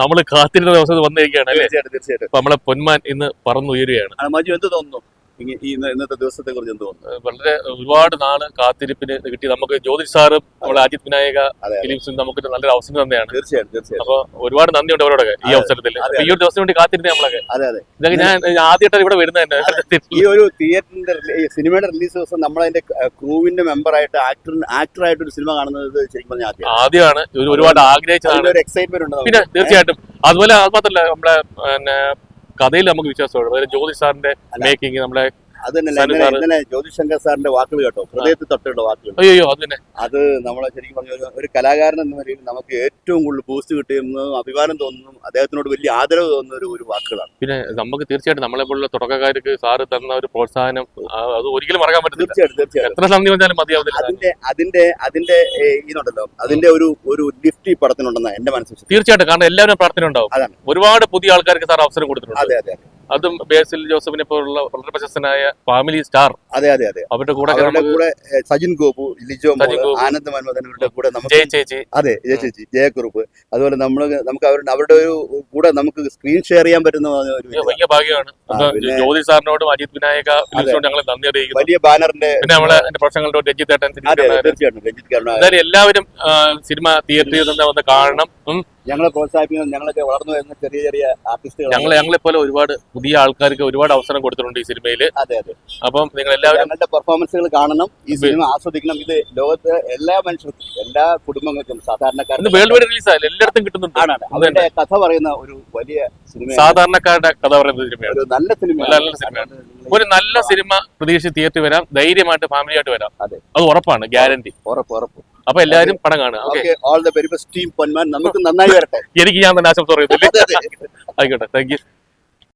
നമ്മള് കാത്തിരുന്ന ദിവസം വന്നിരിക്കുകയാണ് അല്ലേ? തീർച്ചയായിട്ടും അപ്പൊ നമ്മളെ പൊന്മാൻ ഇന്ന് പറന്നുയരുകയാണ്. മജു എന്ത് തോന്നുന്നു ഇന്നത്തെ ദിവസത്തെ കുറിച്ച് എന്ത് തോന്നുന്നു? വളരെ ഒരുപാട് നാള് കാത്തിരിപ്പിന് കിട്ടി. നമുക്ക് ജ്യോതിഷ് സാറും നമ്മളെ അജിത് വിനായക ഫിലിംസും നമുക്ക് നല്ലൊരു അവസരം തന്നെയാണ്. തീർച്ചയായിട്ടും അപ്പൊ ഒരുപാട് നന്ദിയുണ്ട് അവരോടൊക്കെ ഈ അവസരത്തിൽ. ഈ ഒരു ദിവസം വേണ്ടി കാത്തിരുന്നേ നമ്മളൊക്കെ. ഇതൊക്കെ ഞാൻ ആദ്യമായിട്ടാണ് ഇവിടെ വരുന്നത് തന്നെ. ഈ ഒരു തിയേറ്ററിന്റെ സിനിമയുടെ റിലീസ് ദിവസം നമ്മളതിന്റെ ക്രൂവിന്റെ മെമ്പറായിട്ട് ആക്ടറായിട്ട് ഒരു സിനിമ കാണുന്നത് ശരിക്കും പറഞ്ഞാൽ ആദ്യമാണ്. ഒരുപാട് ആഗ്രഹിച്ചതാണ്. ഒരു എക്സൈറ്റ്മെന്റ് ഉണ്ട്. പിന്നെ തീർച്ചയായിട്ടും അതുപോലെ അത് മാത്രല്ല നമ്മളെ പിന്നെ കഥയിൽ നമുക്ക് വിശ്വാസമുണ്ട്. ജ്യോതിഷ് സാറിന്റെ മേക്കിംഗ് നമ്മളെ അത് തന്നെ ജ്യോതിഷ് ശങ്കർ സാറിന്റെ വാക്കുകൾ കേട്ടോ, ഹൃദയത്തിൽ തൊട്ടുള്ള വാക്കുകൾ. അയ്യോ അത് തന്നെ അത് നമ്മളെ ശരിക്കും പറഞ്ഞ ഒരു കലാകാരൻ എന്ന നിലയിൽ നമുക്ക് ഏറ്റവും കൂടുതൽ ബൂസ്റ്റ് കിട്ടുന്നതും അഭിമാനം തോന്നുന്നതും അദ്ദേഹത്തിനോട് വലിയ ആദരവ് തോന്നുന്ന ഒരു വാക്കുകളാണ്. പിന്നെ നമുക്ക് തീർച്ചയായിട്ടും നമ്മളെ പോലുള്ള തുടക്കക്കാർക്ക് സാറ് തന്ന ഒരു പ്രോത്സാഹനം അത് ഒരിക്കലും മറക്കാൻ പറ്റില്ല. തീർച്ചയായിട്ടും എത്ര നന്ദി പറഞ്ഞാലും മതിയാവില്ല. അതിന്റെ ഇതുണ്ടല്ലോ, അതിന്റെ ഒരു ലിഫ്റ്റ് ഈ പടത്തിനുണ്ടെന്നാണ് എന്റെ മനസ്സിൽ. തീർച്ചയായിട്ടും, കാരണം എല്ലാവരും പ്രാർത്ഥന ഉണ്ടാവും. ഒരുപാട് പുതിയ ആൾക്കാർക്ക് സാർ അവസരം കൊടുത്തിട്ടുണ്ട്. അതെ അതും ബേസിൽ ജോസഫിനെ പോലുള്ള വളരെ പ്രശസ്തനായ ഫാമിലി സ്റ്റാർ. അതെ അവരുടെ കൂടെ സജിൻ ഗോപു, ലിജോ, ആനന്ദ് മന്മഥനുടെ കൂടെ അതെ ചേച്ചി ജയക്കുറുപ്പ്. അതുപോലെ നമുക്ക് അവരുടെ ഒരു കൂടെ നമുക്ക് സ്ക്രീൻ ഷെയർ ചെയ്യാൻ പറ്റുന്ന വലിയ ഭാഗ്യമാണ്. ജ്യോതി സാറിനോടും അജിത് വിനായക ഫിലിംസിനോടും ഞങ്ങൾ നന്ദി അറിയിക്കുന്നു. വലിയ ബാനറിന്റെ പിന്നെ നമ്മളെ പ്രൊഫഷണൽ രഞ്ജിത്ത് ഏട്ടൻ എല്ലാവരും സിനിമ തിയേറ്ററിൽ നിന്ന് വന്ന് കാണണം. ഞങ്ങളെ പ്രോത്സാഹിപ്പിക്കുന്നത് ഞങ്ങളൊക്കെ വളർന്നു വരുന്ന ചെറിയ ആർട്ടിസ്റ്റുകൾ ഞങ്ങളെ പോലെ ഒരുപാട് പുതിയ ആൾക്കാർക്ക് ഒരുപാട് അവസരം കൊടുത്തിട്ടുണ്ട് ഈ സിനിമയിൽ. അതെ അപ്പം നിങ്ങൾ എല്ലാവരും ഞങ്ങളുടെ പെർഫോമൻസുകൾ കാണണം, ഈ സിനിമ ആസ്വദിക്കണം. ഇത് ലോകത്ത് എല്ലാ മനുഷ്യർക്കും, എല്ലാ കുടുംബങ്ങൾക്കും, സാധാരണക്കാരും വേൾഡ് വൈഡ് റിലീസായാലും എല്ലായിടത്തും കിട്ടുന്നുണ്ട്. അവരുടെ കഥ പറയുന്ന ഒരു വലിയ സിനിമ, സാധാരണക്കാരുടെ കഥ പറയുന്ന സിനിമയാണ്. ഒരു നല്ല സിനിമയാണ്. ഒരു നല്ല സിനിമ പ്രതീക്ഷിച്ച് തിയേറ്ററിൽ വരാം, ധൈര്യമായിട്ട് ഫാമിലി ആയിട്ട് വരാം. അത് ഉറപ്പാണ്, ഗ്യാരണ്ടി. ഉറപ്പ്. അപ്പൊ എല്ലാവരും പടം കാണുക. All the very best team Ponman. നമുക്ക് നന്നായി വരട്ടെ. എനിക്ക് ഞാൻ തന്നെ ആശംസ പറയുന്നില്ല. ആയിക്കോട്ടെ, താങ്ക് യു.